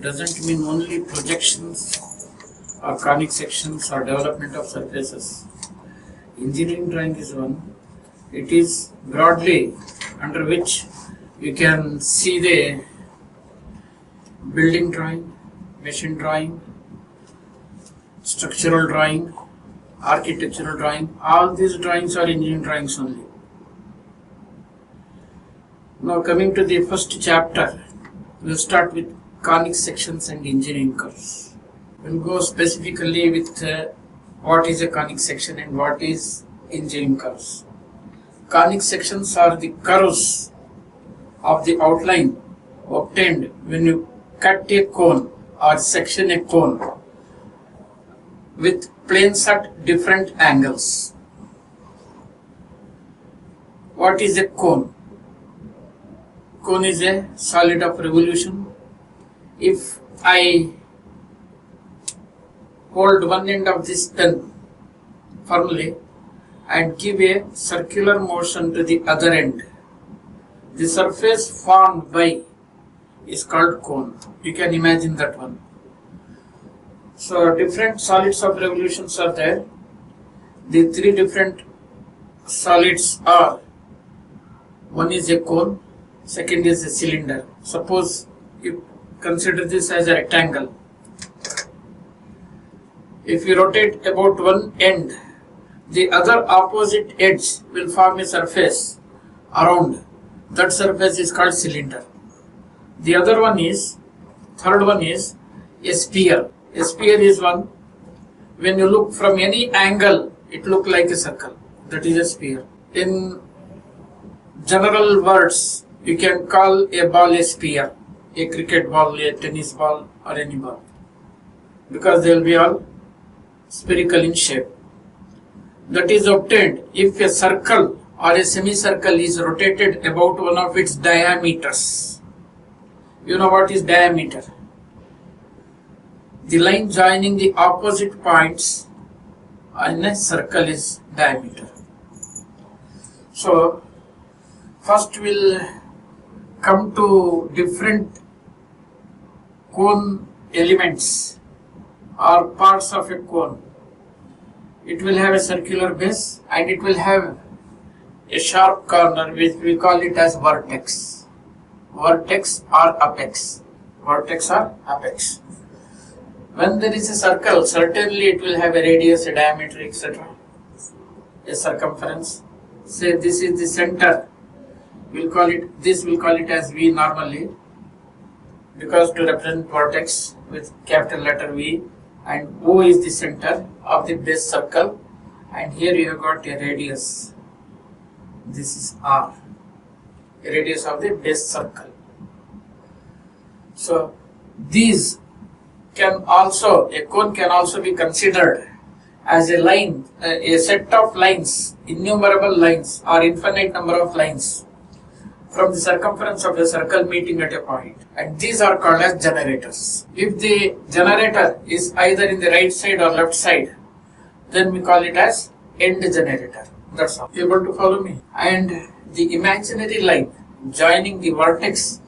doesn't mean only projections or conic sections or development of surfaces. Engineering drawing is one. It is broadly under which you can see the building drawing, machine drawing, structural drawing, architectural drawing. All these drawings are engineering drawings only. Now coming to the first chapter, we'll start with conic sections and engineering curves. We'll go specifically with what is a conic section and what is engineering curves. Conic sections are the curves of the outline obtained when you cut a cone or section a cone with planes at different angles. What is a cone? Cone is a solid of revolution. If I hold one end of this pen firmly and give a circular motion to the other end, the surface formed by is called cone. You can imagine that one. So different solids of revolutions are there. The three different solids are, one is a cone, second is a cylinder. Suppose you consider this as a rectangle. If you rotate about one end, the other opposite edge will form a surface around. That surface is called cylinder. The other one is, third one is a sphere. A sphere is one, when you look from any angle, it looks like a circle. That is a sphere. In general words, you can call a ball a sphere, a cricket ball, a tennis ball, or any ball, because they will be all spherical in shape. That is obtained if a circle or a semicircle is rotated about one of its diameters. You know what is diameter? The line joining the opposite points in a circle is diameter. So first we'll come to different cone elements or parts of a cone. It will have a circular base and it will have a sharp corner, which we call it as vertex. Vertex or apex. Vertex or apex. When there is a circle, certainly it will have a radius, a diameter, etc. A circumference. Say this is the center. We'll call it as V normally, because to represent vertex with capital letter V, and O is the center of the base circle, and here you have got a radius. This is R, a radius of the base circle. So these can also, a cone can also be considered as a line, a set of lines, innumerable lines or infinite number of lines from the circumference of a circle meeting at a point, and these are called as generators. If the generator is either in the right side or left side, then we call it as end generator. That's all. You able to follow me? And the imaginary line joining the vertex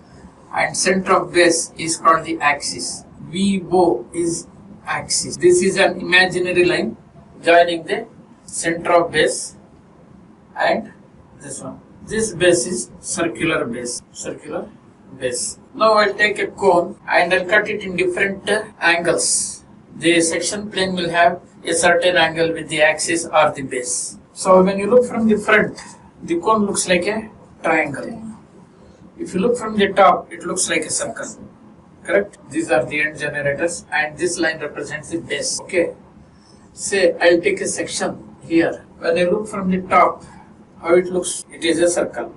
and center of base is called the axis. VO is axis. This is an imaginary line joining the center of base and this one. This base is circular base. Circular base. Now I'll take a cone and I'll cut it in different angles. The section plane will have a certain angle with the axis or the base. So when you look from the front, the cone looks like a triangle. If you look from the top, it looks like a circle. Correct? These are the end generators and this line represents the base. Okay. Say I'll take a section here. When I look from the top, how it looks? It is a circle.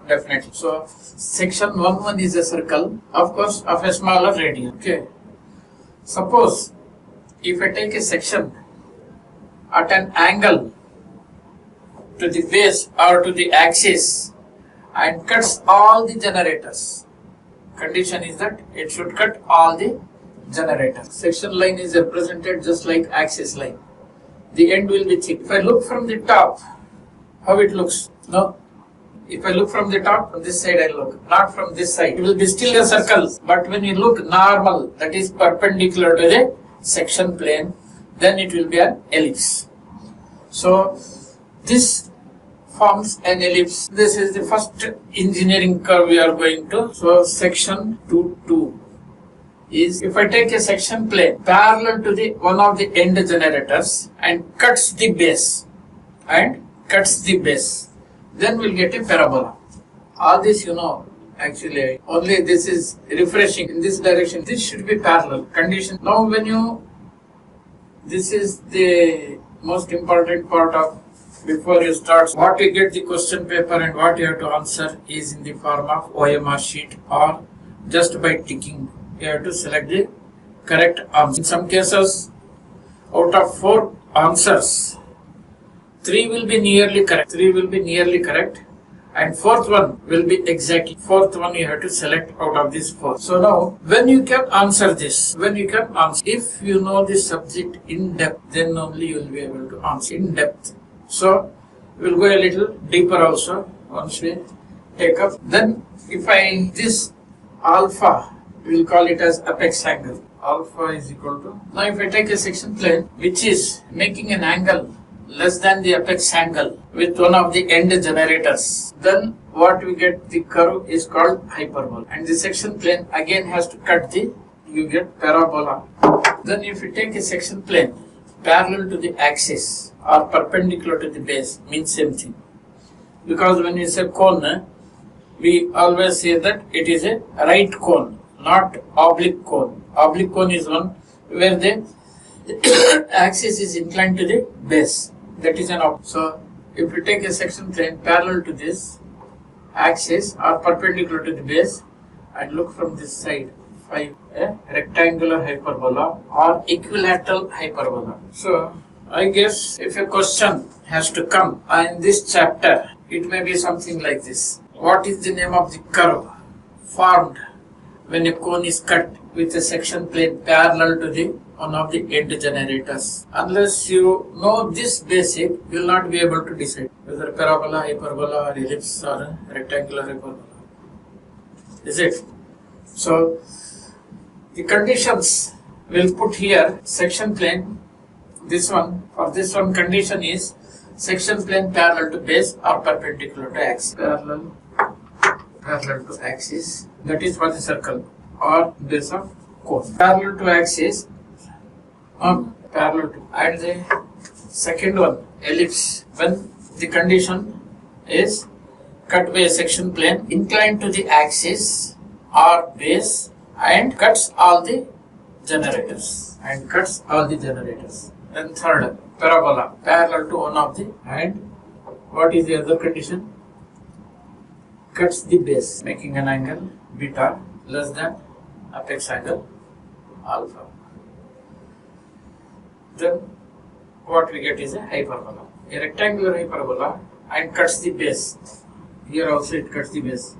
Definitely. So section 1 is a circle, of course, of a smaller radius. Okay. Suppose if I take a section at an angle to the base or to the axis and cuts all the generators. Condition is that it should cut all the generators. Section line is represented just like axis line. The end will be thick. If I look from the top, how it looks? No, If I look from the top, from this side I look, not from this side. It will be still a circle, but when you look normal, that is perpendicular to the section plane, then it will be an ellipse. So this forms an ellipse. This is the first engineering curve we are going to. So section 2 is, if I take a section plane parallel to the one of the end generators and cuts the base, then we'll get a parabola. All this actually only this is refreshing in this direction. This should be parallel condition. Now this is the most important part of before you start. What you get the question paper and what you have to answer is in the form of OMR sheet or just by ticking. You have to select the correct answer. In some cases, out of 4 answers, 3 will be nearly correct. And 4th one will be exactly. 4th one you have to select out of these 4. So now, when you can answer this, if you know the subject in depth, then only you will be able to answer in depth. So, we will go a little deeper also once we take up. Then, this alpha, we will call it as apex angle. Alpha is equal to, now if I take a section plane which is making an angle less than the apex angle with one of the end generators, then what we get, the curve is called hyperbola. And the section plane again has to cut you get parabola. Then if you take a section plane parallel to the axis or perpendicular to the base, means same thing. Because when you say cone, we always say that it is a right cone, not oblique cone. Oblique cone is one where the axis is inclined to the base. That is an oblique. So, if you take a section plane parallel to this axis or perpendicular to the base and look from this side, a rectangular hyperbola or equilateral hyperbola. So, I guess if a question has to come in this chapter, it may be something like this. What is the name of the curve formed when a cone is cut with a section plane parallel to the one of the end generators? Unless you know this basic, you will not be able to decide whether parabola, hyperbola or ellipse or a rectangular hyperbola. Is it? So, the conditions we'll put here, section plane, for this one condition is section plane parallel to base or perpendicular to axis. Parallel to axis, that is for the circle or base of cone. Parallel to axis, parallel to, and the second one, ellipse, when the condition is cut by a section plane inclined to the axis or base and cuts all the generators. Then third, parabola, parallel to one of the, and what is the other condition? Cuts the base, making an angle beta less than apex angle alpha. Then what we get is a hyperbola, a rectangular hyperbola, and cuts the base. Here also it cuts the base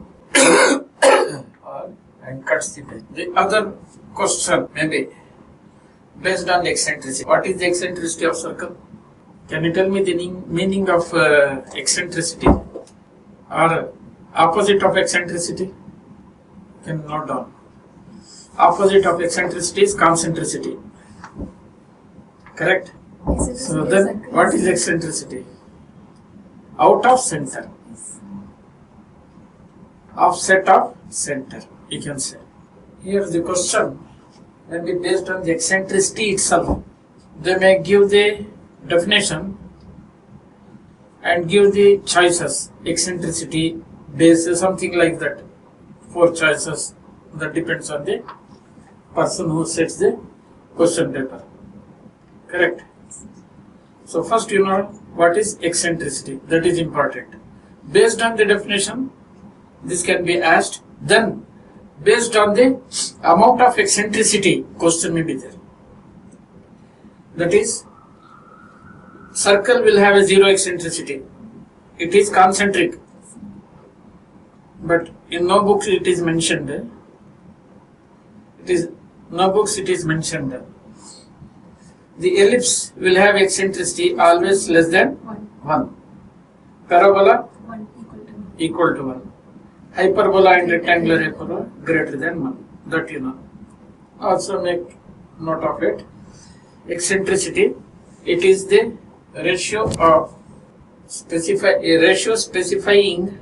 and cuts the base. The other question may be based on the eccentricity. What is the eccentricity of circle? Can you tell me the meaning of eccentricity or opposite of eccentricity? You can note down. Opposite of eccentricity is concentricity. Correct? So then what is eccentricity? Out of center. Offset of center, you can say. Here the question may be based on the eccentricity itself. They may give the definition and give the choices, eccentricity, base, something like that. 4 choices, that depends on the person who sets the question paper. Correct? So first you know what is eccentricity, that is important. Based on the definition, this can be asked. Then based on the amount of eccentricity, question may be there. That is, circle will have a 0 eccentricity. It is concentric. But in no books it is mentioned. It is mentioned. The ellipse will have eccentricity always less than 1. Parabola equal to 1. Hyperbola and rectangular hyperbola greater than 1. That you know. Also make note of it. Eccentricity, it is the ratio of ratio specifying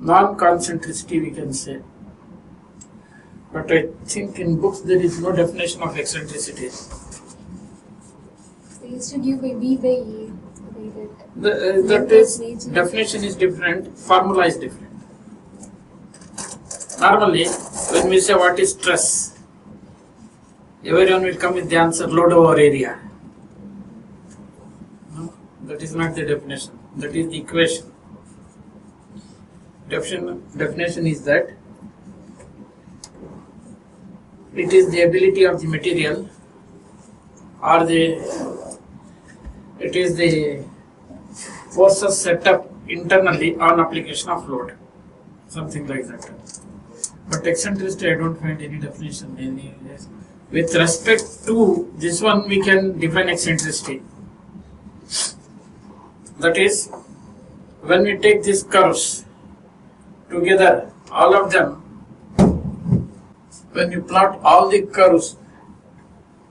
non-concentricity, we can say. But I think in books there is no definition of eccentricity. They used to give by B by E. That is, definition is different, formula is different. Normally, when we say what is stress, everyone will come with the answer load over area. No, that is not the definition. That is the equation. Definition is that it is the ability of the material, or it is the forces set up internally on application of load, something like that. But eccentricity, I don't find any definition. With respect to this one, we can define eccentricity. That is, when we take these curves together, all of them, when you plot all the curves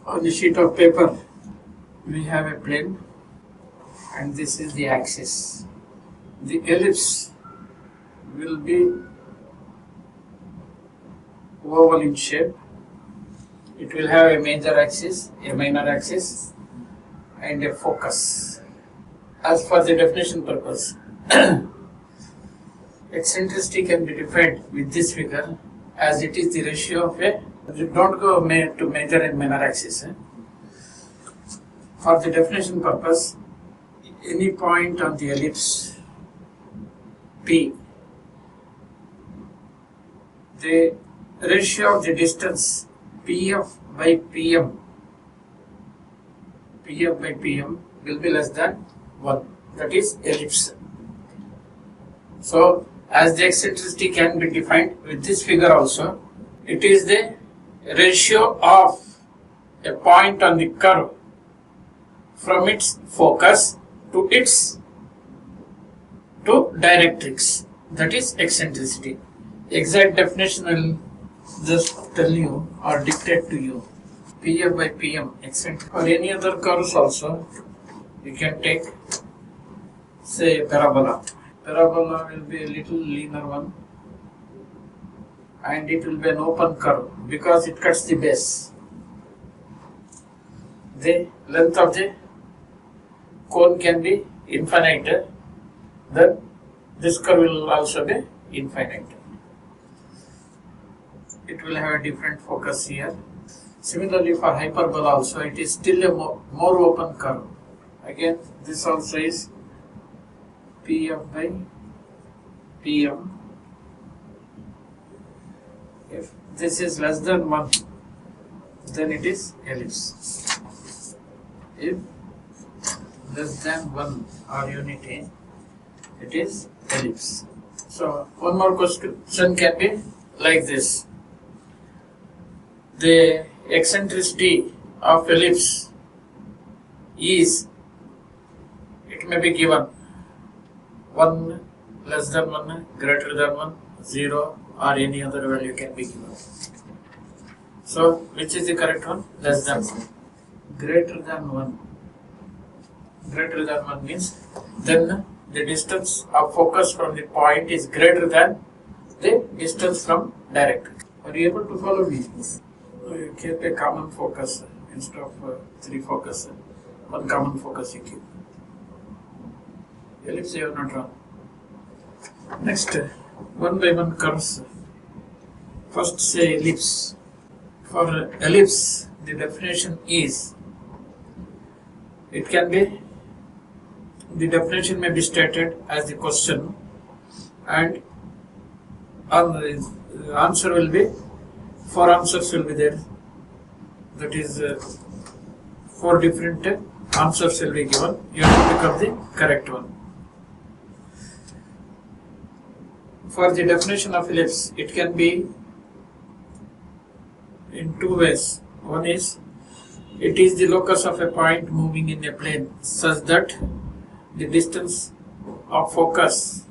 on the sheet of paper, we have a plane, and this is the axis. The ellipse will be oval in shape. It will have a major axis, a minor axis, and a focus. As for the definition purpose, eccentricity can be defined with this figure, as it is the ratio of a, don't go to major and minor axis. For the definition purpose, any point on the ellipse P, the ratio of the distance PF by PM will be less than 1. That is ellipse. So, as the eccentricity can be defined with this figure also, it is the ratio of a point on the curve from its focus to directrix. That is eccentricity. Exact definition I will just tell you or dictate to you. PF by PM eccentric. Or any other curves also, you can take, say, parabola. Parabola will be a little leaner one, and it will be an open curve because it cuts the base. The length of the cone can be infinite, then this curve will also be infinite. It will have a different focus here. Similarly for hyperbola also, it is still a more open curve. Again, this also is PF by PM. If this is less than 1, then it is ellipse. If less than 1 or unity, it is ellipse. So, one more question can be like this. The eccentricity of ellipse is, it may be given 1, less than 1, greater than 1, 0, or any other value can be given. So, which is the correct one? Less than 1. Greater than 1. Greater than 1 means then the distance of focus from the point is greater than the distance from directrix. Are you able to follow me? You keep a common focus instead of 3 focus. 1 common focus you keep. Ellipse you have not drawn. Next, 1 by 1 curves. First say ellipse. For ellipse, the definition is, it can be, the definition may be stated as the question, and the answer will be, 4 answers will be there. That is 4 different answers will be given. You have to pick up the correct one. For the definition of ellipse, it can be in 2 ways. One is, it is the locus of a point moving in a plane such that the distance of focus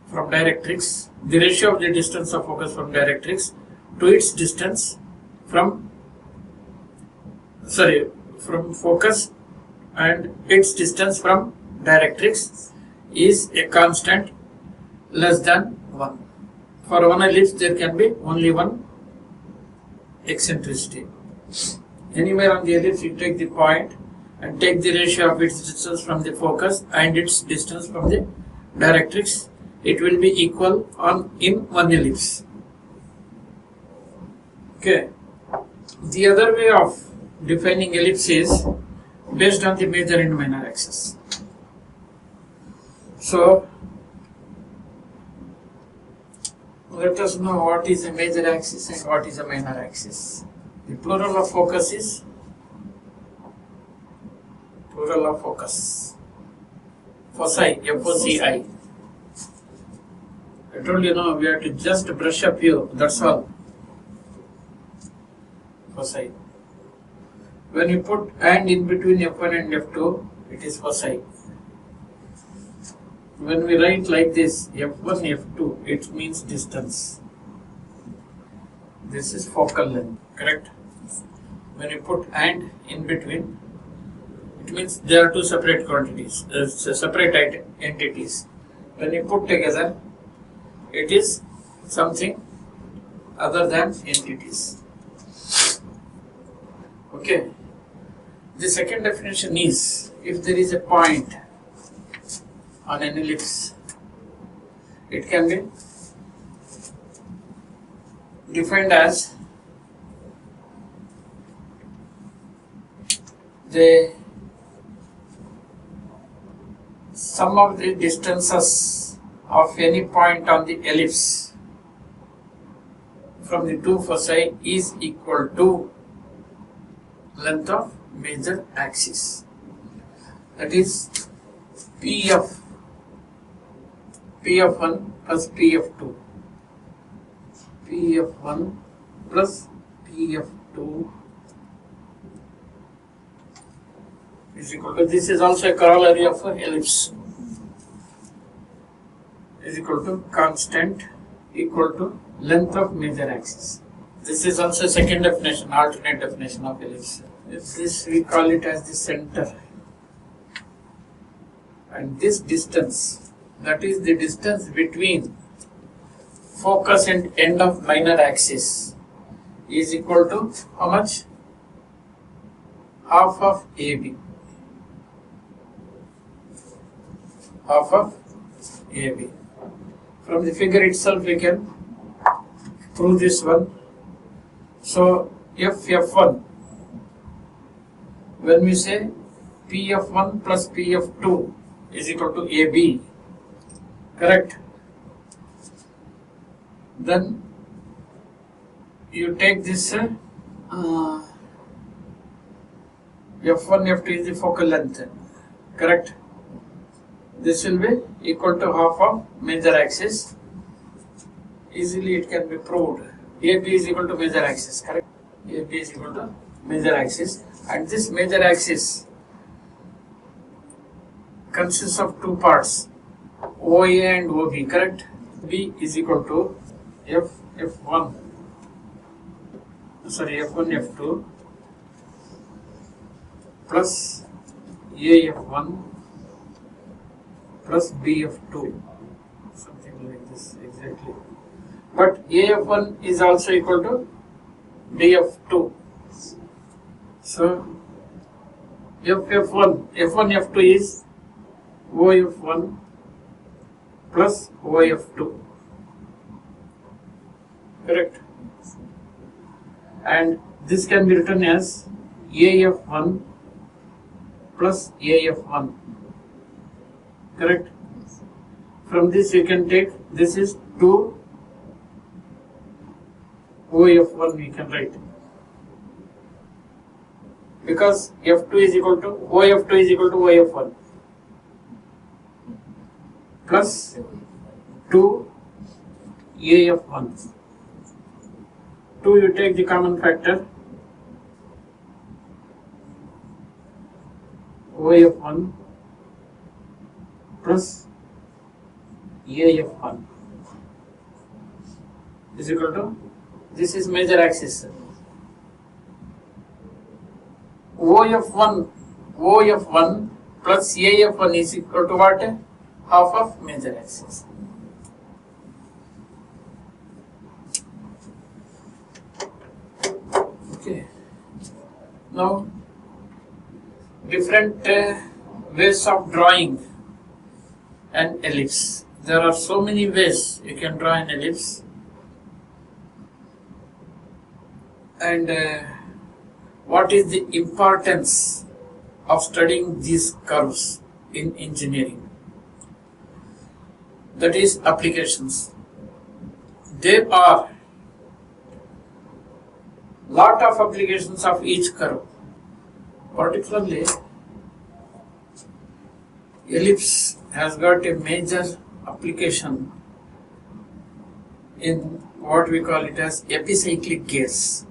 from directrix, the ratio of the distance of focus from directrix to its distance from focus and its distance from directrix is a constant less than 1. For one ellipse there can be only one eccentricity. Anywhere on the ellipse you take the point and take the ratio of its distance from the focus and its distance from the directrix. It will be equal in one ellipse. Okay. The other way of defining ellipse is based on the major and minor axis. So let us know what is a major axis and what is a minor axis. The plural of focus is foci, F-O-C-I. I told you we have to just brush up you, that's all. Foci. When you put and in between F1 and F2, it is foci. When we write like this, F1, F2, it means distance. This is focal length, correct? When you put and in between, it means there are two separate quantities, separate entities. When you put together, it is something other than entities. Okay. The second definition is, if there is a point on an ellipse, it can be defined as the sum of the distances of any point on the ellipse from the two foci is equal to length of major axis. That is P of 1 plus P of 2. P of 1 plus P of 2 is equal to, this is also a corollary of an ellipse, is equal to constant equal to length of major axis. This is also a second definition, alternate definition of ellipse. This we call it as the center. And this distance, that is the distance between focus and end of minor axis, is equal to how much? Half of AB. Half of AB. From the figure itself we can prove this one. So F1, when we say P of 1 plus P of 2 is equal to AB, correct? Then you take this F1, F2 is the focal length, correct? This will be equal to half of major axis. Easily it can be proved. AB is equal to major axis, correct? AB is equal to major axis, and this major axis consists of two parts, OA and OB, correct? B is equal to F1, F2 plus AF1 plus B of 2, something like this exactly. But AF1 is also equal to B of 2. So F1, F2 is OF1 plus OF2, correct? And this can be written as AF1 plus AF1, correct? From this you can take, this is 2 OF1 we can write, because F2 is equal to OF2 is equal to OF1 plus 2 AF1. 2 you take the common factor, OF1 plus AF1 is equal to, this is major axis, OF1 plus AF1 is equal to what? Half of major axis. Okay. Now, different ways of drawing an ellipse. There are so many ways you can draw an ellipse. And what is the importance of studying these curves in engineering? That is applications. There are lot of applications of each curve. Particularly, ellipse has got a major application in what we call it as epicyclic gears.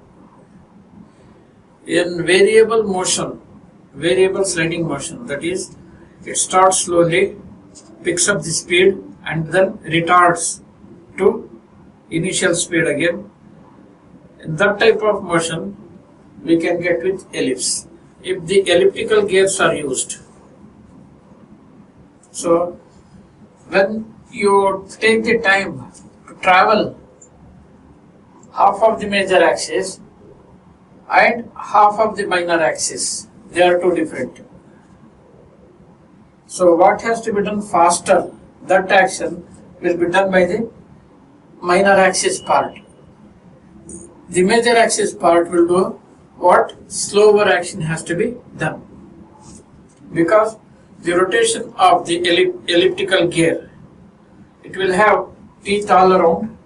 In variable motion, variable sliding motion, that is, it starts slowly, picks up the speed and then retards to initial speed again. In that type of motion we can get with ellipse if the elliptical gears are used. So when you take the time to travel half of the major axis and half of the minor axis, they are two different. So what has to be done faster, that action will be done by the minor axis part. The major axis part will do what? Slower action has to be done. Because the rotation of the elliptical gear, it will have teeth all around,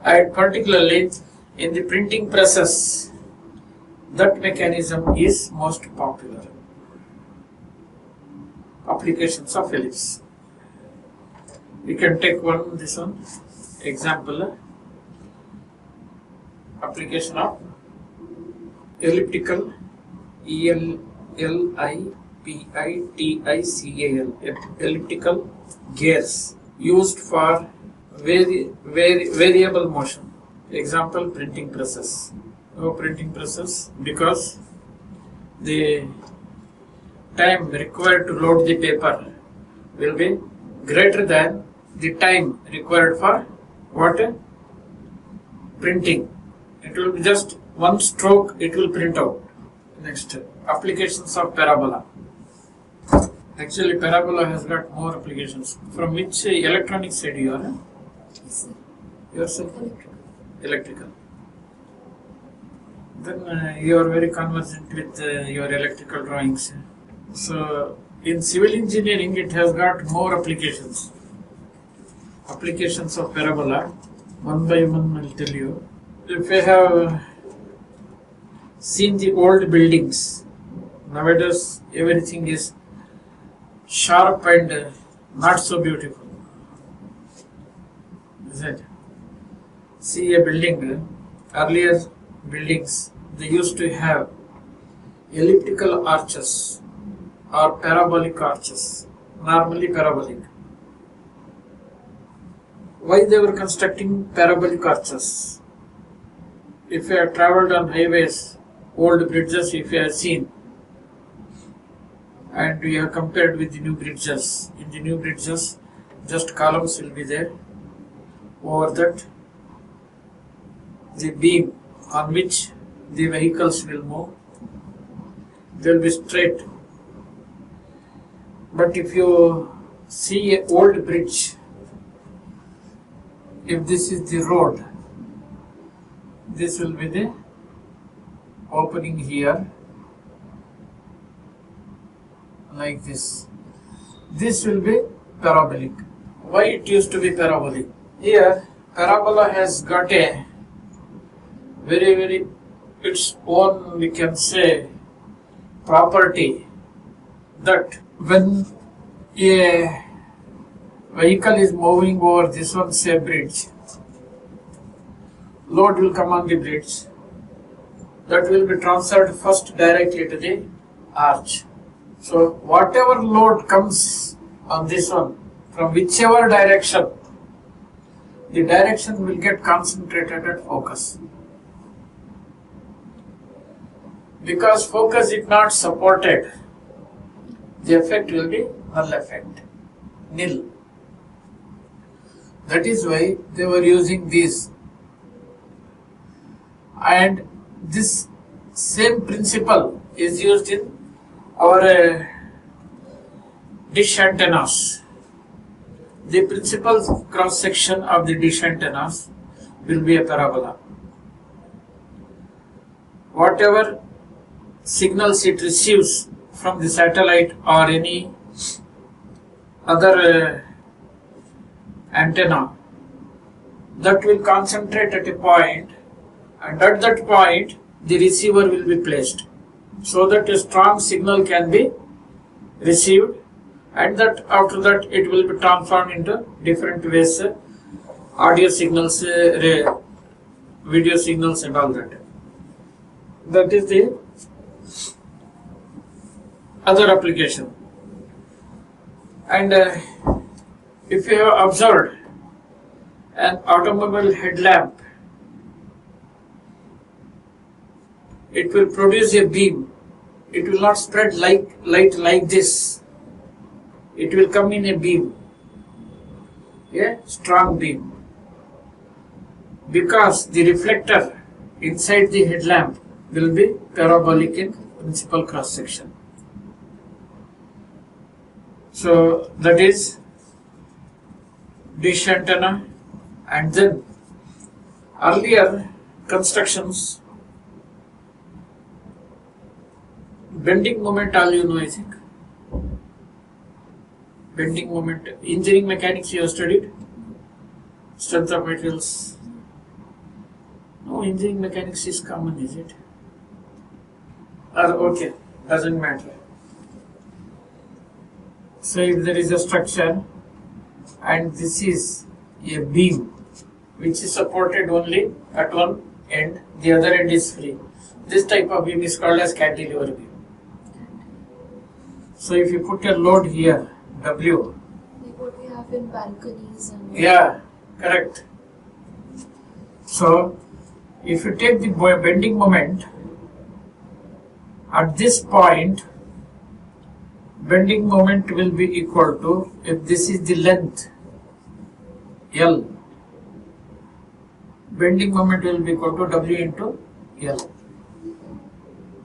and particularly in the printing presses, that mechanism is most popular. Applications of ellipse. We can take this one example. Application of elliptical, elliptical, elliptical gears used for variable motion. Example, printing presses. Printing presses, because the time required to load the paper will be greater than the time required for what? Printing. It will be just one stroke, it will print out. Next, applications of parabola. Actually, parabola has got more applications. From which electronic side you are? Yourself? Electrical. Then you are very conversant with your electrical drawings. So, in civil engineering, it has got more applications. Applications of parabola, one by one I will tell you. If you have seen the old buildings, nowadays everything is sharp and not so beautiful. Is it? See a building, earlier buildings, they used to have elliptical arches or parabolic arches, normally parabolic. Why they were constructing parabolic arches? If you have travelled on highways, old bridges, if you have seen, and we have compared with the new bridges, in the new bridges, just columns will be there. Over that, the beam on which the vehicles will move, they will be straight. But if you see an old bridge, if this is the road, this will be the opening here, like this. This will be parabolic. Why it used to be parabolic? Here, parabola has got a very its own, we can say, property, that when a vehicle is moving over this one, say bridge, load will come on the bridge, that will be transferred first directly to the arch. So whatever load comes on this one, from whichever direction, the direction will get concentrated at focus. Because focus is not supported, the effect will be null effect, nil. That is why they were using these. And this same principle is used in our dish antennas. The principal cross section of the dish antennas will be a parabola. Whatever signals it receives from the satellite or any other antenna, that will concentrate at a point, and at that point the receiver will be placed so that a strong signal can be received, and that after that it will be transformed into different ways, audio signals, video signals and all that. That is the other application. And if you have observed an automobile headlamp, it will produce a beam. It will not spread light like this. It will come in a beam, a strong beam, because the reflector inside the headlamp will be parabolic in principal cross section. So that is dish antenna. And then earlier constructions, bending moment, all you know, I think. Bending moment, engineering mechanics you have studied, strength of materials. No, engineering mechanics is common, is it? Or okay, doesn't matter. So if there is a structure and this is a beam which is supported only at one end, the other end is free. This type of beam is called as cantilever beam. So if you put a load here, W. Like what we have in balconies and. Yeah, correct. So if you take the bending moment, at this point, bending moment will be equal to, if this is the length, L, bending moment will be equal to W into L.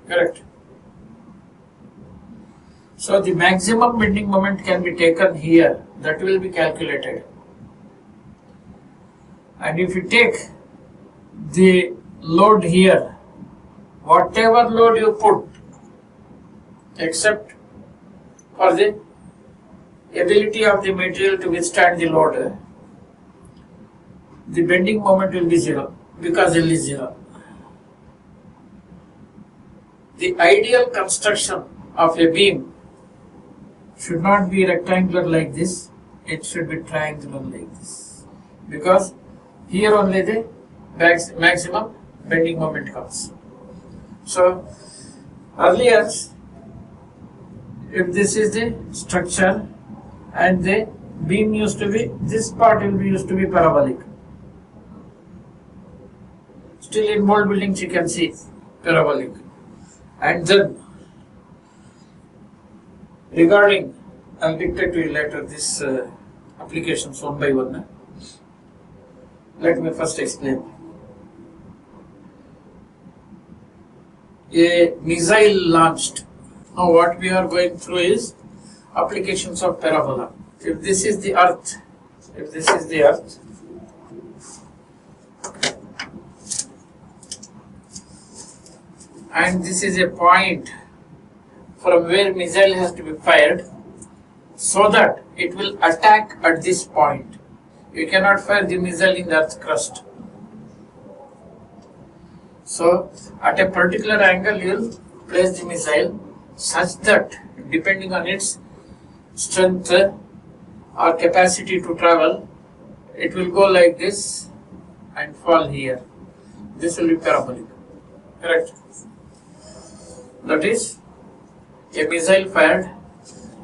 Correct. So the maximum bending moment can be taken here, that will be calculated. And if you take the load here, whatever load you put, except for the ability of the material to withstand the load, the bending moment will be 0 because L is 0. The ideal construction of a beam should not be rectangular like this, it should be triangular like this, because here only the maximum bending moment comes. So earlier, if this is the structure and the beam used to be, this part will be used to be parabolic. Still in old buildings you can see parabolic. And then regarding, I'll dictate to you later this applications one by one. Let me first explain. A missile launched. Now what we are going through is applications of parabola. If this is the earth, and this is a point from where missile has to be fired, so that it will attack at this point. You cannot fire the missile in the earth's crust. So at a particular angle you will place the missile such that, depending on its strength or capacity to travel, it will go like this and fall here. This will be parabolic. Correct? That is, a missile fired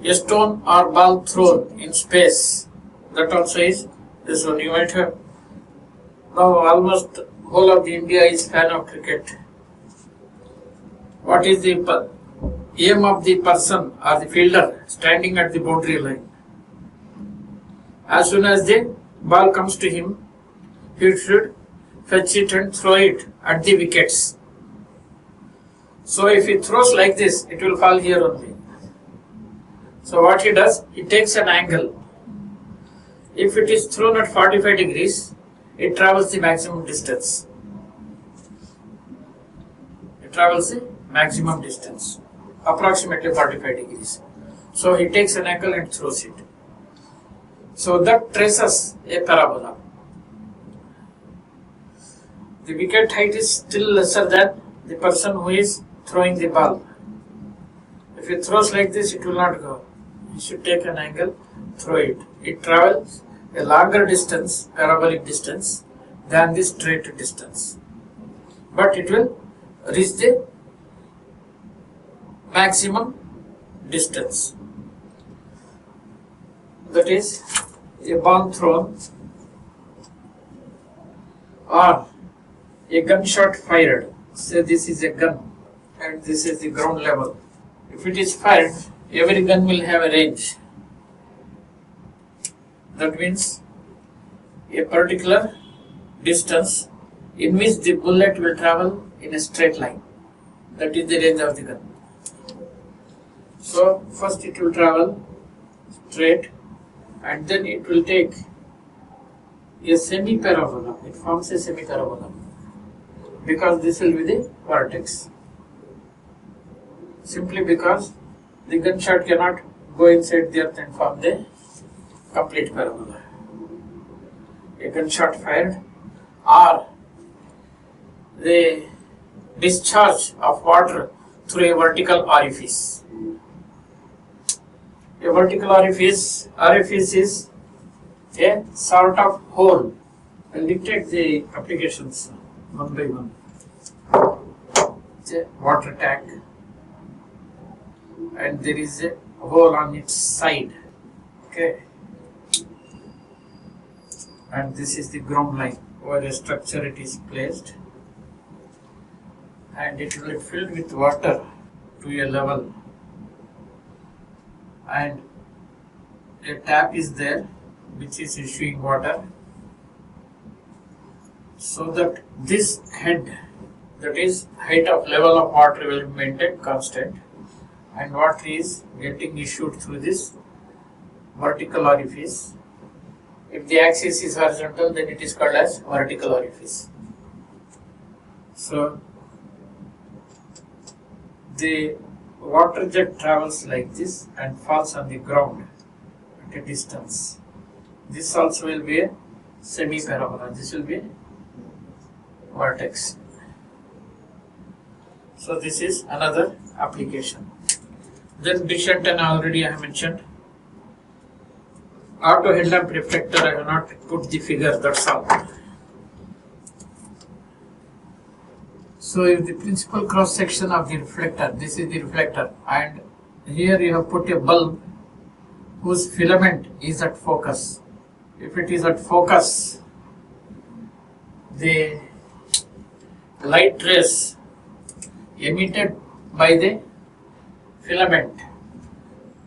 A stone or ball thrown in space. That also is this one. You might have now almost whole of the India is fan of cricket. What is the aim of the person or the fielder standing at the boundary line? As soon as the ball comes to him, he should fetch it and throw it at the wickets. So if he throws like this, it will fall here only. So what he does, he takes an angle. If it is thrown at 45 degrees, it travels the maximum distance. It travels the maximum distance, approximately 45 degrees. So he takes an angle and throws it. So that traces a parabola. The wicket height is still lesser than the person who is throwing the ball. If he throws like this, it will not go. He should take an angle, throw it. It travels a longer distance, parabolic distance, than the straight distance. But it will reach the maximum distance. That is a ball thrown or a gunshot fired. Say this is a gun and this is the ground level. If it is fired, every gun will have a range. That means a particular distance in which the bullet will travel in a straight line. That is the range of the gun. So first it will travel straight and then it will take a semi-parabola. It forms a semi-parabola because this will be the vertex. Simply because the gunshot cannot go inside the earth and form the complete parabola. A gunshot fired or the discharge of water through a vertical orifice. A vertical orifice is a sort of hole. I'll dictate the applications one by one. It's a water tank and there is a hole on its side. Okay. And this is the ground line where a structure it is placed and it will be filled with water to a level and a tap is there which is issuing water so that this head, that is height of level of water, will be maintained constant and water is getting issued through this vertical orifice. If the axis is horizontal, then it is called as vertical orifice. So the water jet travels like this and falls on the ground at a distance. This also will be a semi-parabola. This will be vertex. So this is another application. Then dish antenna already I have mentioned. Auto headlamp reflector, I have not put the figure, that's all. So if the principal cross section of the reflector, this is the reflector, and here you have put a bulb whose filament is at focus. If it is at focus, the light rays emitted by the filament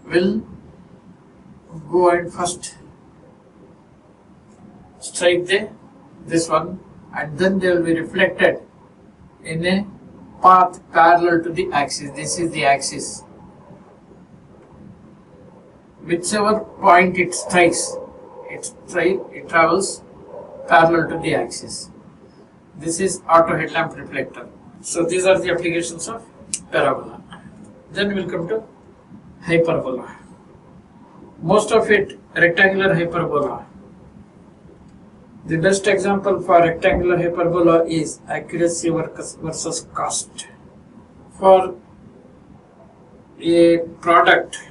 will go and first strike this one and then they will be reflected in a path parallel to the axis. This is the axis. Whichever point it strikes, it travels parallel to the axis. This is auto headlamp reflector. So these are the applications of parabola. Then we will come to hyperbola. Most of it rectangular hyperbola. The best example for rectangular hyperbola is accuracy versus cost. For a product,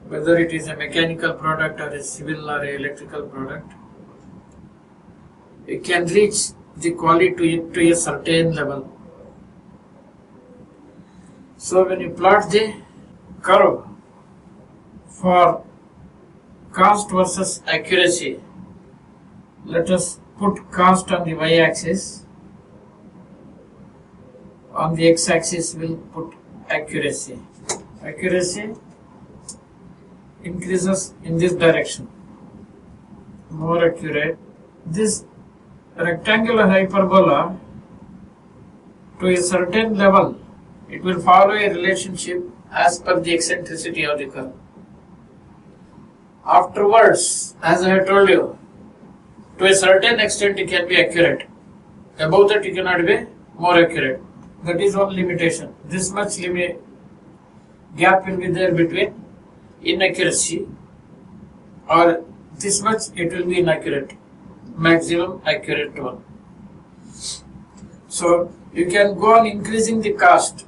whether it is a mechanical product or a civil or a electrical product, it can reach the quality to a certain level. So when you plot the curve for cost versus accuracy. Let us put cost on the y-axis. On the x-axis, we'll put accuracy. Accuracy increases in this direction. More accurate. This rectangular hyperbola, to a certain level, it will follow a relationship as per the eccentricity of the curve. Afterwards, as I have told you, to a certain extent it can be accurate. Above that it cannot be more accurate. That is one limitation. This much gap will be there between inaccuracy, or this much it will be inaccurate. Maximum accurate one. So you can go on increasing the cost,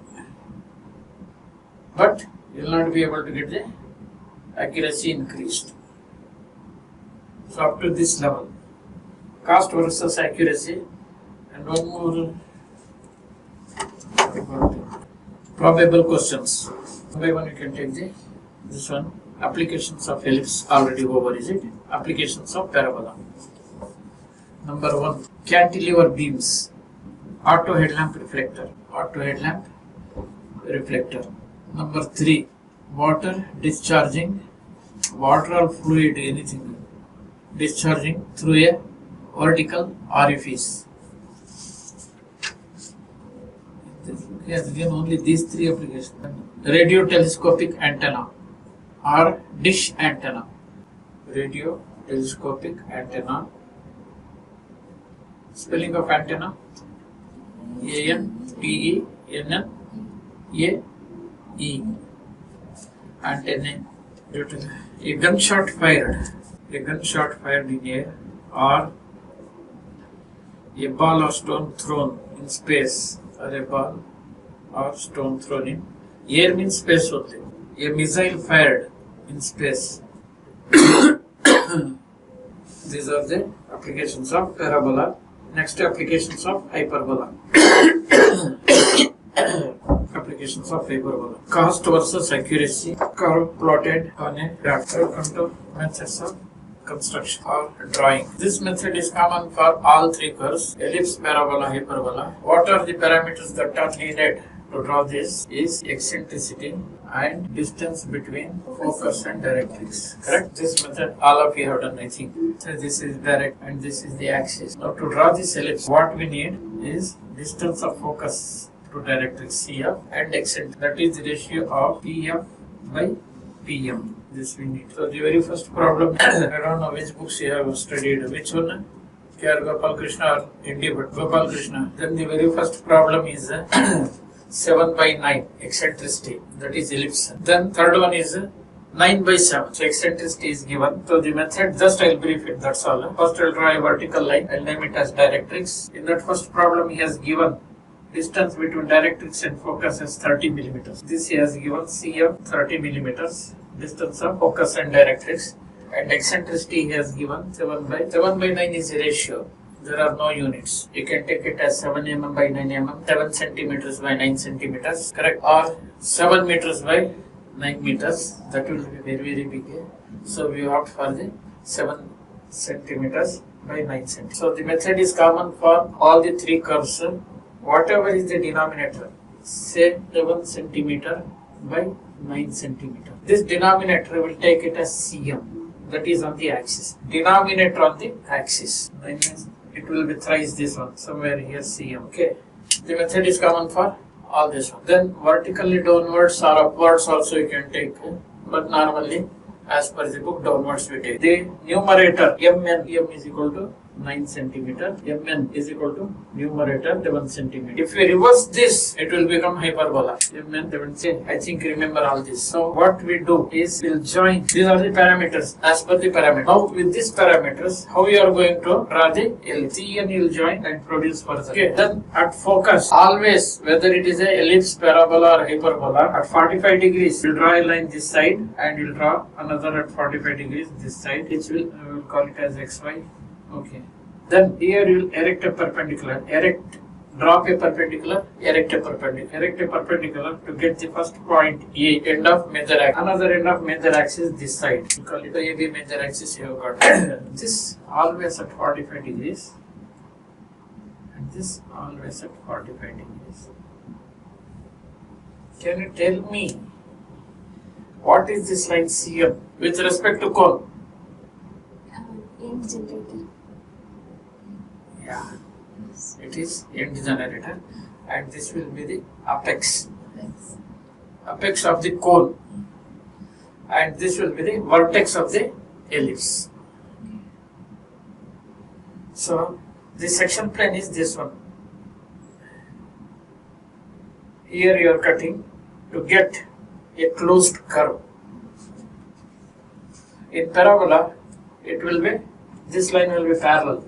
but you will not be able to get the accuracy increased. So up to this level, cost versus accuracy. And one more probable questions. One by one you can take this one. Applications of ellipse already over, is it? Applications of parabola. Number 1, cantilever beams, auto headlamp reflector, auto headlamp reflector. Number 3, water discharging, water or fluid, anything discharging through a vertical orifice. Yes, again only these 3 applications. Radio telescopic antenna or dish antenna. Radio telescopic antenna. Spelling of antenna: A-N-T-E-N-N-A-E. Antenna. A gunshot fired in air, or a ball or stone thrown in space, or a ball or stone thrown in air means space only. A missile fired in space. These are the applications of parabola. Next, applications of hyperbola. Applications of hyperbola. Cost versus accuracy. Curve plotted on a graph. Come to methods of construction or drawing. This method is common for all 3 curves: ellipse, parabola, hyperbola. What are the parameters that are needed to draw this? Is eccentricity and distance between focus and directrix. Correct? This method all of you have done, I think. So this is direct and this is the axis. Now to draw this ellipse, what we need is distance of focus to directrix, CF, and eccentricity. That is the ratio of PF by PM. This we need. So the very first problem, I don't know which books you have studied. Which one? K.R. Gopal Krishna or India, but Gopal Krishna. Then the very first problem is 7 by 9 eccentricity, that is ellipse. Then third one is 9 by 7. So eccentricity is given. So the method, just I'll brief it, that's all. First I'll draw a vertical line, I'll name it as directrix. In that first problem he has given distance between directrix and focus as 30 millimeters. This he has given CF 30 millimeters, distance of focus and directrix. And eccentricity he has given 7 by 9 is a ratio. There are no units. You can take it as 7 mm by 9 mm, 7 centimeters by 9 centimeters, correct? Or 7 meters by 9 meters. That will be very, very big. So we opt for the 7 centimeters by 9 centimeters. So the method is common for all the 3 curves. Whatever is the denominator, say 7 centimeter by 9 centimeter. This denominator will take it as CM. That is on the axis. Denominator on the axis. That means it will be thrice this one. Somewhere here CM. Okay. The method is common for all this one. Then vertically downwards or upwards also you can take. But normally, as per the book, downwards we take. The numerator MN, M is equal to 9 centimeter, Mn is equal to numerator 7 centimeter. If we reverse this, it will become hyperbola. Mn 7 I think remember all this. So what we do is we'll join. These are the parameters as per the parameter. Now with these parameters, how you are going to draw the ellipse? And you'll join and produce further. Okay. Then at focus, always whether it is a ellipse, parabola or hyperbola, at 45 degrees, you'll draw a line this side and you'll draw another at 45 degrees this side, which will call it as XY. Okay. Then here you will erect a perpendicular. Erect drop a perpendicular, erect a perpendicular to get the first point A, end of major axis. Another end of major axis this side. We call it the AB major axis. You have got this always at 45 degrees and this always at 45 degrees. Can you tell me what is this line CM with respect to cone? End generator. Yeah, it is end generator, and this will be the apex of the cone, and this will be the vertex of the ellipse. So the section plane is this one. Here you are cutting to get a closed curve. In parabola, it will be, this line will be parallel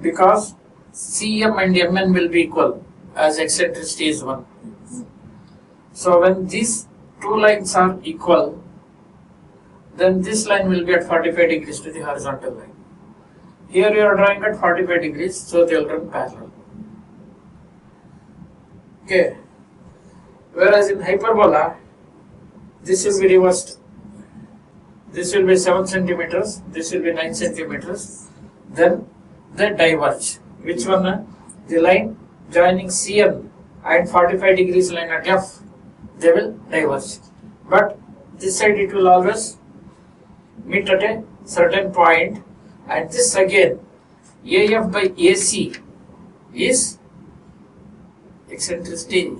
because CM and MN will be equal as eccentricity is 1. So when these two lines are equal, then this line will be at 45 degrees to the horizontal line. Here you are drawing at 45 degrees, so they will run parallel. Okay. Whereas in hyperbola, this will be reversed. This will be 7 centimeters, this will be 9 centimeters. Then they diverge. Which one? The line joining CM and 45 degrees line at F, they will diverge. But this side it will always meet at a certain point, and this again, AF by AC is eccentricity.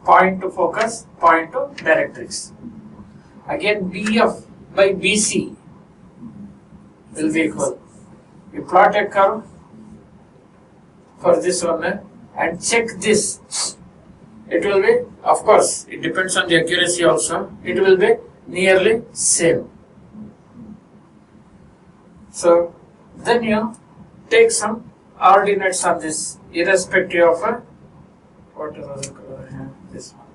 Point to focus, point to directrix. Again, BF by BC will be equal. You plot a curve for this one and check this. It will be, of course, it depends on the accuracy also, it will be nearly same. So, then you take some ordinates on this, irrespective of what other color I have, this one.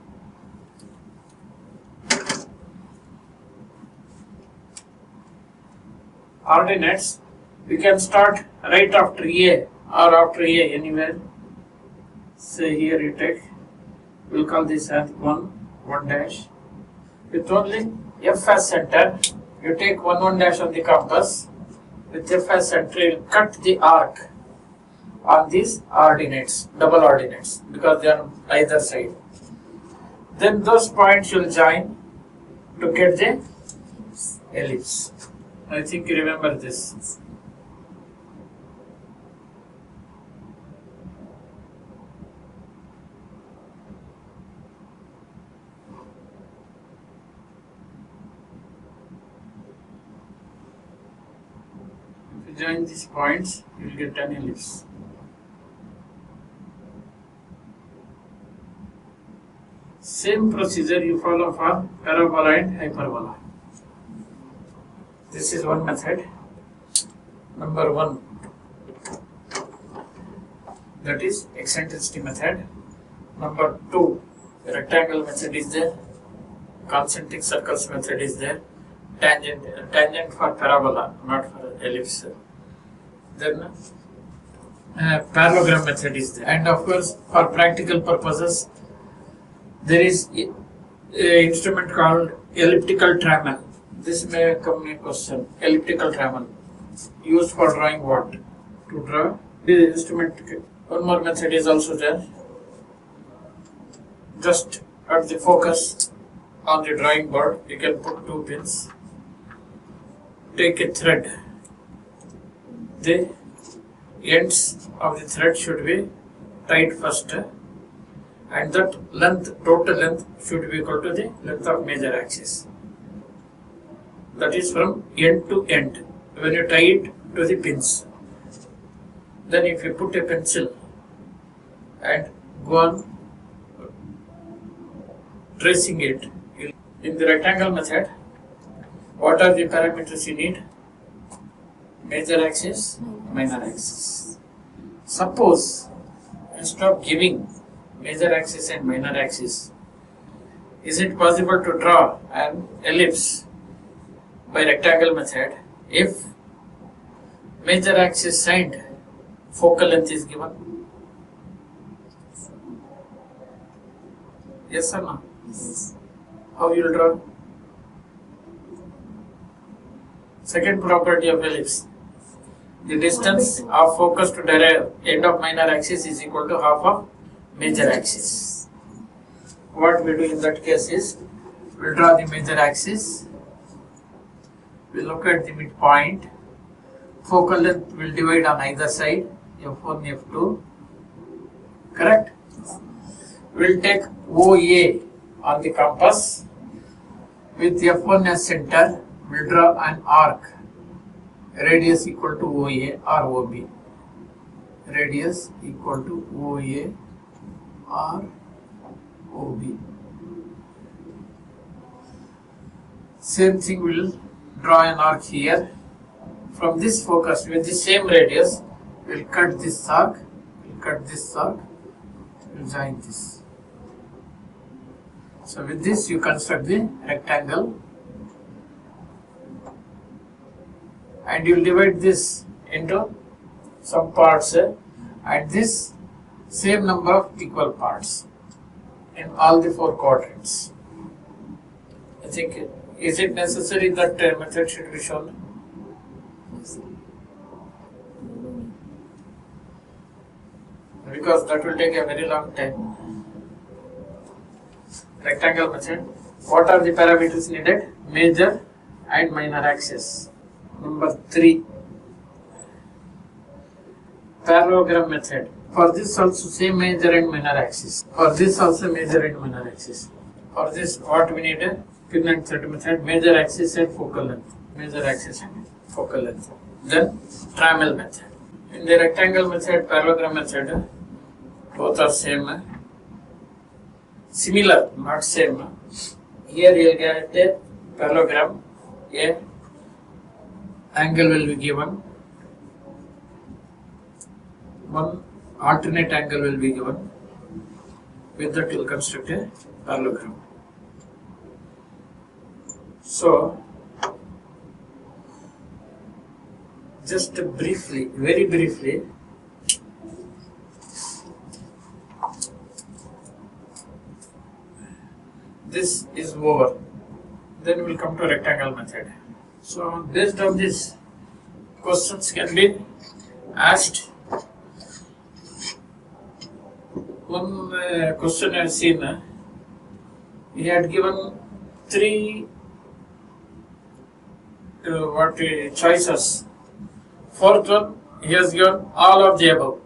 Ordinates, we can start right after A or after A anywhere. Say here you take, we'll call this as 1 dash. With only F as center, you take 1 dash on the compass. With F as center, you cut the arc on these ordinates, double ordinates, because they are on either side. Then those points you will join to get the ellipse. I think you remember this. If you join these points, you will get an ellipse. Same procedure you follow for parabola and hyperbola. This is one method. Number 1, that is eccentricity method. Number 2, rectangle method is there. Concentric circles method is there. Tangent for parabola, not for ellipse. Then parallelogram method is there. And of course, for practical purposes, there is an instrument called elliptical trammel. This may come in question. Elliptical trammel used for drawing what? To draw the instrument. One more method is also there. Just at the focus on the drawing board, you can put 2 pins. Take a thread. The ends of the thread should be tied first, and that length, total length, should be equal to the length of major axis. That is from end to end when you tie it to the pins. Then if you put a pencil and go on tracing it, in the rectangle method, what are the parameters you need? Major axis, minor axis. Suppose instead of giving major axis and minor axis, is it possible to draw an ellipse by rectangle method if major axis and focal length is given? Yes or no? Yes. How you will draw? Second property of ellipse. The distance of focus to the end of minor axis is equal to half of major axis. What we do in that case is, we will draw the major axis, we will look at the midpoint, focal length will divide on either side, f1, f2, correct? We will take OA on the compass, with f1 as center, we will draw an arc, radius equal to OA or OB, radius equal to OA or OB. Same thing, we will draw an arc here. From this focus with the same radius, we will cut this arc, we will join this. So with this you construct the rectangle, and you will divide this into some parts and this same number of equal parts in all the four quadrants. I think, is it necessary that method should be shown? Yes. Because that will take a very long time. Rectangle method. What are the parameters needed? Major and minor axis. Number 3. Parallelogram method. For this also same major and minor axis. For this also major and minor axis. For this what we need? Pin and thread method. Major axis and focal length. Major axis and focal length. Then trammel method. In the rectangle method, parallelogram method, both are same. Similar, not same. Here you will get a parallelogram. A angle will be given. One alternate angle will be given. With that you will construct a parallelogram. So, just briefly, very briefly, this is over. Then we will come to rectangle method. So, based on this, questions can be asked. One question I have seen, he had given 3 choices. Fourth one, he has given all of the above.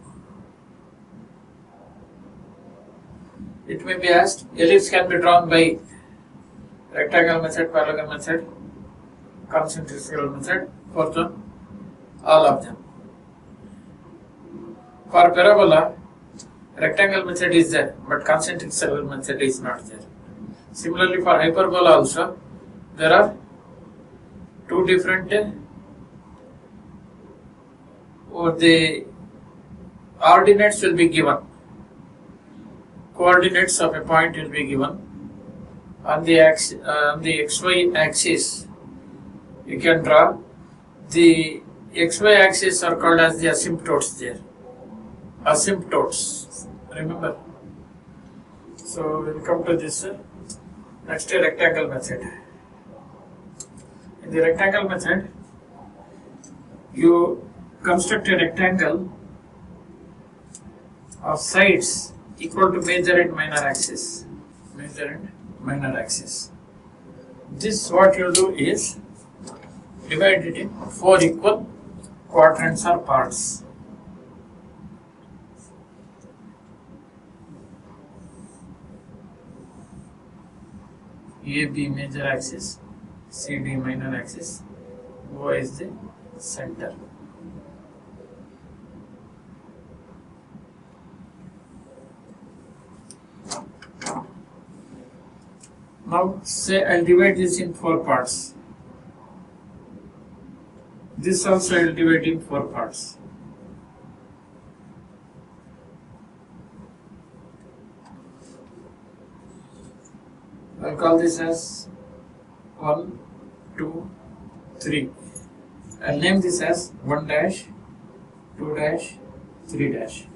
It may be asked, ellipse can be drawn by rectangle method, parallelogram method, concentric method. Fourth one, all of them. For parabola, rectangle method is there, but concentric circle method is not there. Similarly, for hyperbola also, there are 2 different the ordinates will be given. Coordinates of a point will be given. On the xy axis, you can draw. The xy axis are called as the asymptotes there. Asymptotes. Remember? So we will come to this next rectangle method. In the rectangle method, you construct a rectangle of sides equal to major and minor axis. Major and minor axis. This what you do is divide it in 4 equal quadrants or parts. AB major axis, CD minor axis, O is the center. Now say I will divide this in 4 parts. This also I will divide in 4 parts. I will call this as 1, 2, 3. I will name this as 1 dash, 2 dash, 3 dash.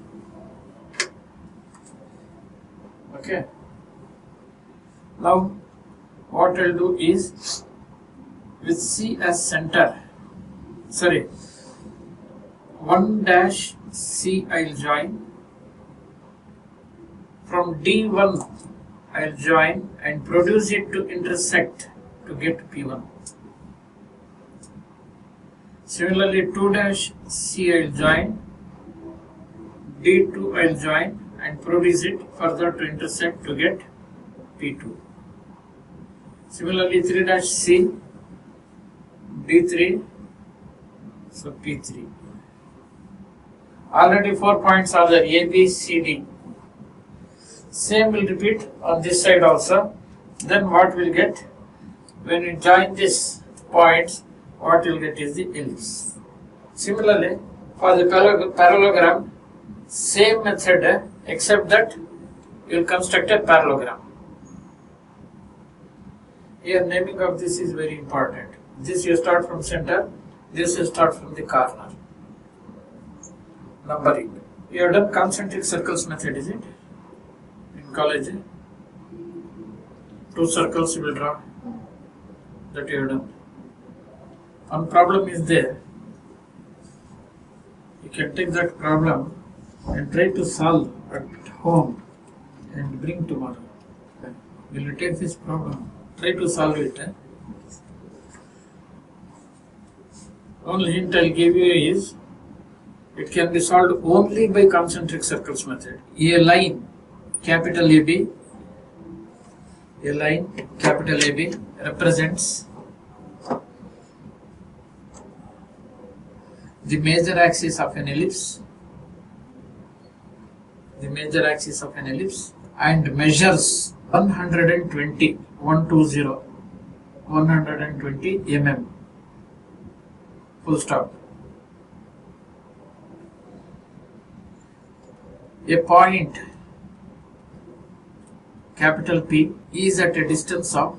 Okay. Now what I'll do is, with C as center, 1 dash C I'll join. From D1 I'll join and produce it to intersect to get P1. Similarly, 2 dash C I'll join, D2 I'll join and produce it further to intersect to get P2. Similarly, 3 dash C, D3, so P3. Already 4 points are there, A, B, C, D. Same will repeat on this side also. Then what we'll get, when you join these points, what you'll get is the ellipse. Similarly, for the parallelogram, same method except that you'll construct a parallelogram. Here naming of this is very important. This you start from center, this you start from the corner. Numbering. You have done concentric circles method, is it? In college, 2 circles you will draw. That you have done. One problem is there. You can take that problem and try to solve at home and bring tomorrow. Will you take this problem? Try to solve it. Only hint I'll give you is, it can be solved only by concentric circles method. A line, capital AB, represents the major axis of an ellipse, and measures 120 mm. Full stop. A point, capital P, is at a distance of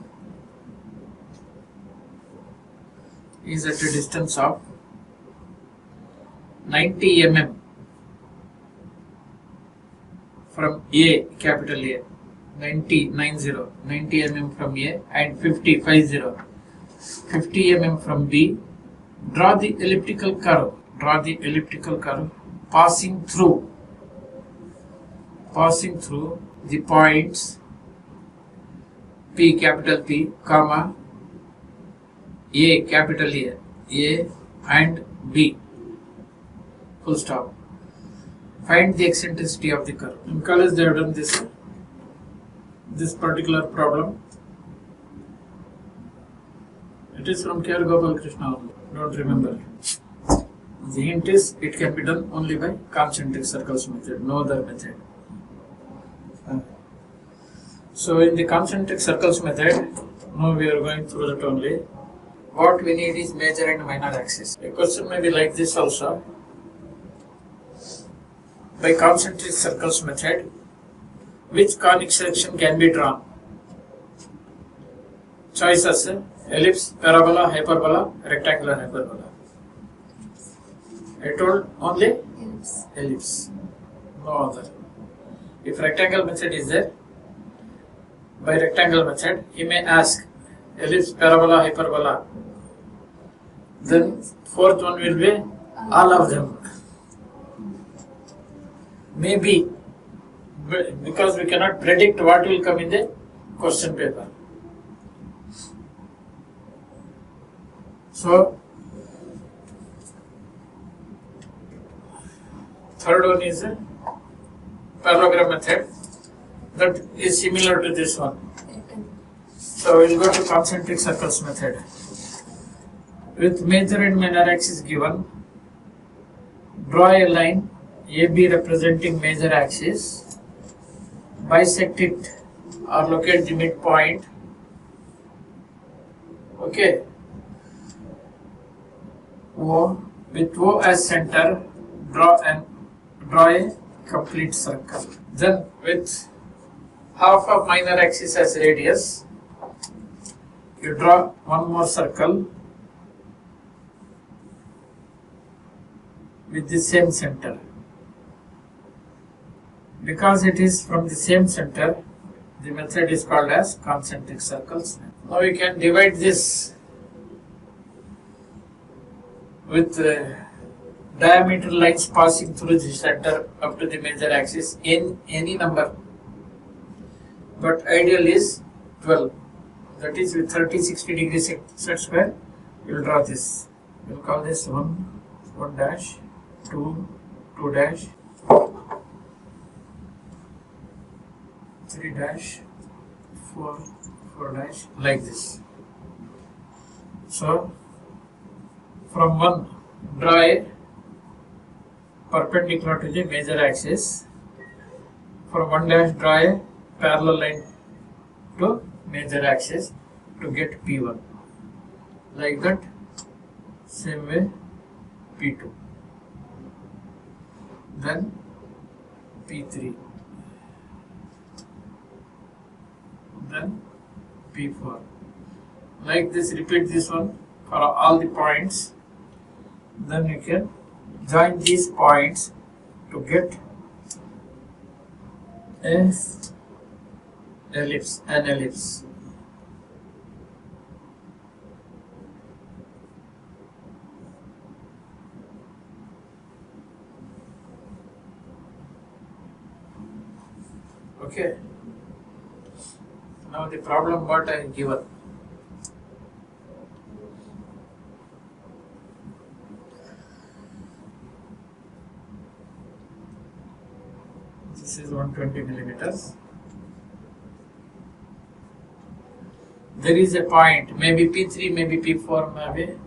90 mm from A, capital A, 90 mm from A, and 50 mm from B. Draw the elliptical curve passing through the points P, capital P, comma A, capital A and B. Full stop. Find the eccentricity of the curve. In college they have done this particular problem. It is from K. Gopal Krishna. Don't remember. The hint is, it can be done only by concentric circles method, no other method. So in the concentric circles method, now we are going through that only. What we need is major and minor axis. A question may be like this also. By concentric circles method, which conic section can be drawn? Choices: ellipse, parabola, hyperbola, rectangular hyperbola. I told only ellipse, no other. If rectangle method is there, by rectangle method, he may ask ellipse, parabola, hyperbola. Then fourth one will be all of them. Maybe, because we cannot predict what will come in the question paper. So, third one is a parallelogram method that is similar to this one. So, we will go to concentric circles method. With major and minor axis given, draw a line AB representing major axis, bisect it or locate the midpoint. Okay. O, with O as center, draw a complete circle. Then with half of minor axis as radius, you draw one more circle with the same center. Because it is from the same center, The method is called as concentric circles. Now we can divide this with diameter lines passing through the center up to the major axis in any number, but ideal is 12. That is with 30-60 degree set square. We will draw this. We will call this 1 dash, 2 dash, 3 dash, 4 dash, like this. So from 1, draw a perpendicular to the major axis. From 1 dash, draw a parallel line to major axis to get P1. Like that, same way P2. Then P3. Then P4. Like this, repeat this one for all the points. Then you can join these points to get an ellipse. Okay. Now the problem what I have given. This is 120 millimeters. There is a point, maybe P3, maybe P4, maybe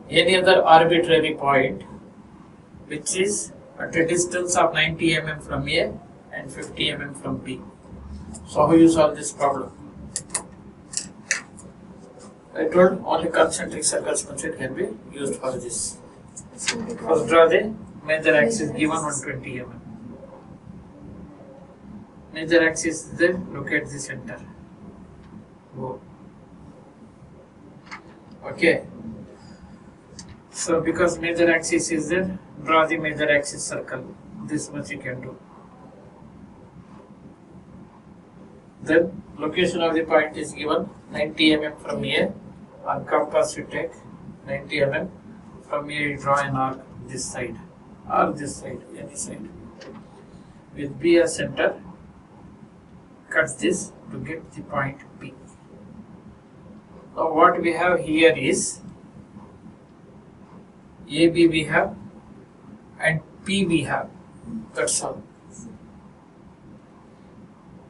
any other arbitrary point, which is at a distance of 90 mm from A and 50 mm from B. So how you solve this problem? I told only concentric circles method can be used for this. First draw the major axis given 120 mm. Major axis is there, locate the center. Go. Okay. So because major axis is there, draw the major axis circle. This much you can do. Then location of the point is given 90 mm from A. On compass you take 90 mm. From here you draw an arc this side or this side, any side. With B as center, cut this to get the point P. Now what we have here is AB we have and P we have. That's all.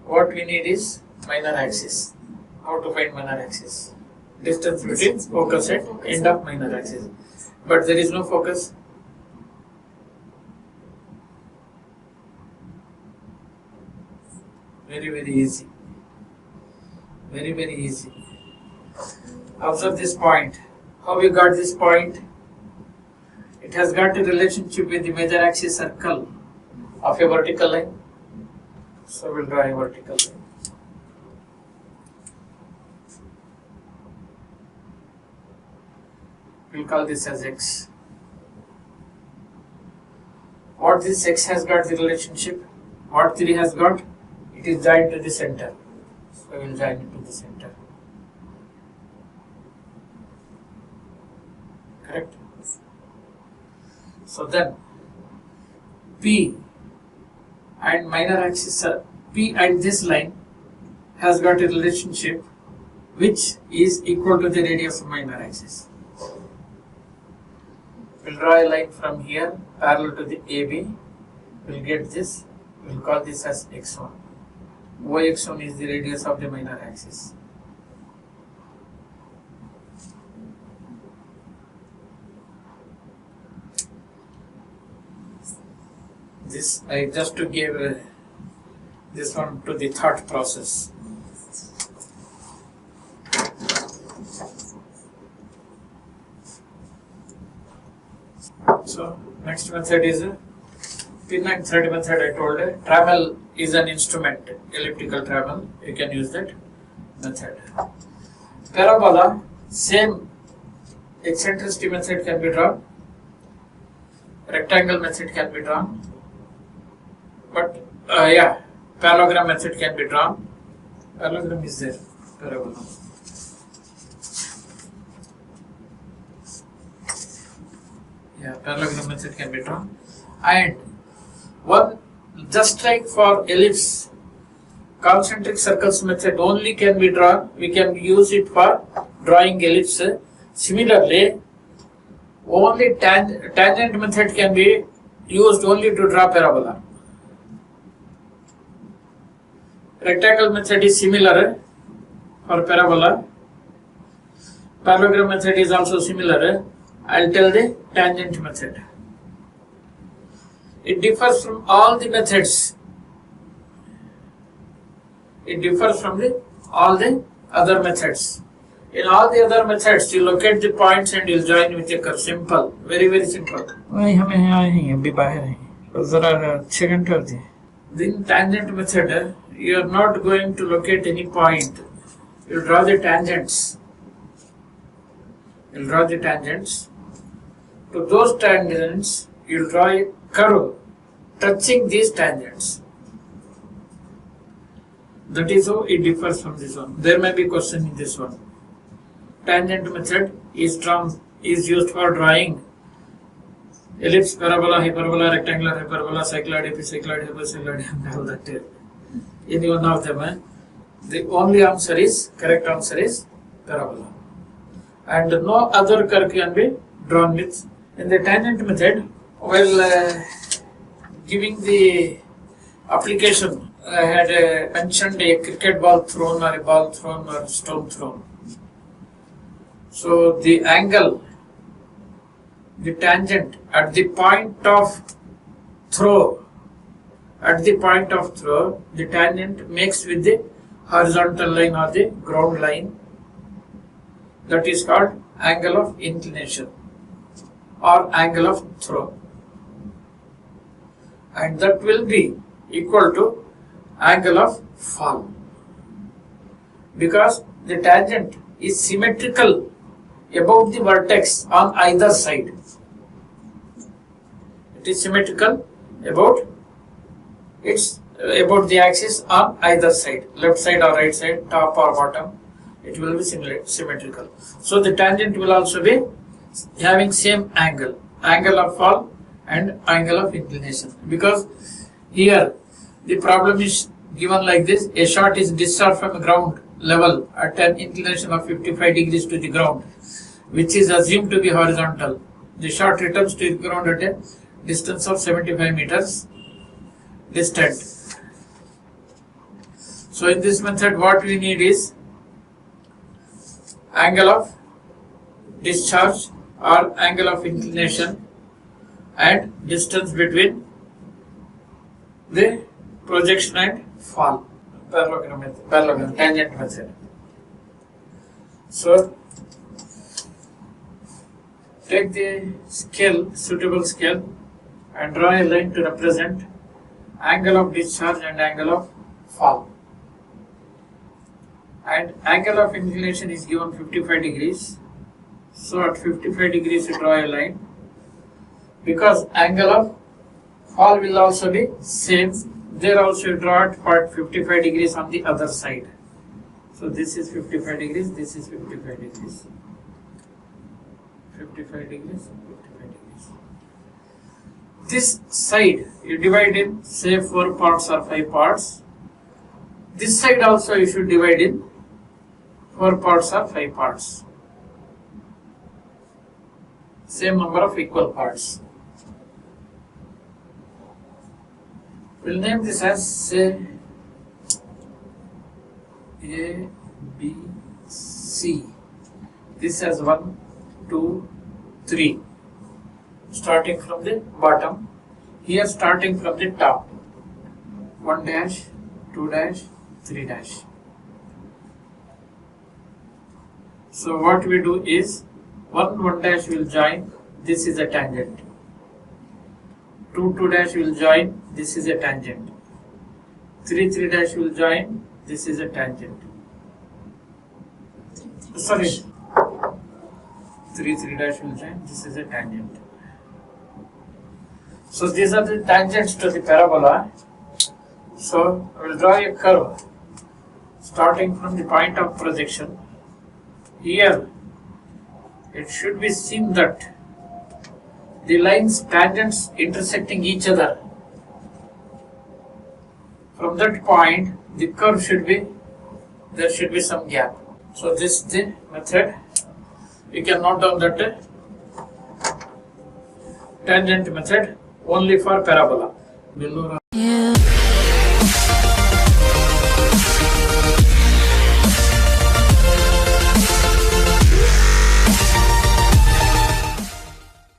What we need is minor axis. How to find minor axis? Distance between focus at end of minor axis. But there is no focus. Very easy. Very easy. Observe this point. How we got this point? It has got a relationship with the major axis circle of a vertical line. So we'll draw a vertical line. We'll call this as X. What this X has got the relationship? What 3 has got? It is joined to the center. So we'll join it to the center. Correct? So then P and minor axis, P and this line has got a relationship which is equal to the radius of minor axis. We'll draw a line from here parallel to the AB. We'll get this. We'll call this as X1. OX1 is the radius of the minor axis. This I just to give this one to the thought process. So next method is pin and thread method. I told you. Trammel is an instrument, elliptical trammel. You can use that method. Parabola, same eccentricity method can be drawn. Rectangle method can be drawn. But parallelogram method can be drawn. Parallelogram is there. Parabola. Yeah, parallelogram method can be drawn. And one, just like for ellipse, concentric circles method only can be drawn. We can use it for drawing ellipse. Similarly, only tangent method can be used only to draw parabola. Rectangle method is similar for parabola. Parallelogram method is also similar. I'll tell the tangent method. It differs from all the methods. It differs from all the other methods. In all the other methods, you locate the points and you'll join with a curve. Simple, very very simple. In tangent method, you are not going to locate any point. You draw the tangents. You draw the tangents. To those tangents, you draw a curve touching these tangents. That is how it differs from this one. There may be a question in this one. Tangent method is used for drawing ellipse, parabola, hyperbola, rectangular hyperbola, cycloid, epicycloid, hypercycloid, all that. Any one of them. The only correct answer is parabola. And no other curve can be drawn with. In the tangent method, while giving the application, I had mentioned a cricket ball thrown or a ball thrown or a stone thrown. So the angle, the tangent at the point of throw, the tangent makes with the horizontal line or the ground line. That is called angle of inclination or angle of throw. And that will be equal to angle of fall. Because the tangent is symmetrical about the vertex on either side. It is symmetrical about the axis on either side, left side or right side, top or bottom. It will be symmetrical. So the tangent will also be having same angle of fall and angle of inclination. Because here the problem is given like this: a shot is discharged from ground level at an inclination of 55 degrees to the ground, which is assumed to be horizontal. The shot returns to the ground at a distance of 75 meters distant. So in this method, what we need is angle of discharge or angle of inclination and distance between the projection and fall. Parallelogram, tangent method. So take the scale, suitable scale, and draw a line to represent angle of discharge and angle of fall. And angle of inclination is given 55 degrees. So at 55 degrees you draw a line. Because angle of fall will also be same, there also you draw at 55 degrees on the other side. So this is 55 degrees, this is 55 degrees. 55 degrees, 55 degrees. This side you divide in say 4 parts or 5 parts. This side also you should divide in 4 parts or 5 parts. Same number of equal parts. We'll name this as say A, B, C. This has 1, 2, 3. Starting from the bottom. Here starting from the top. 1 dash, 2 dash, 3 dash. So what we do is 1 dash will join, this is a tangent. 2 dash will join, this is a tangent. 3 dash will join, this is a tangent. Sorry, 3 dash will join, this is a tangent. So these are the tangents to the parabola. So I will draw a curve starting from the point of projection, here it should be seen that the lines tangents intersecting each other. From that point, the curve should be, there should be some gap. So this is the method. You can note down that tangent method only for parabola.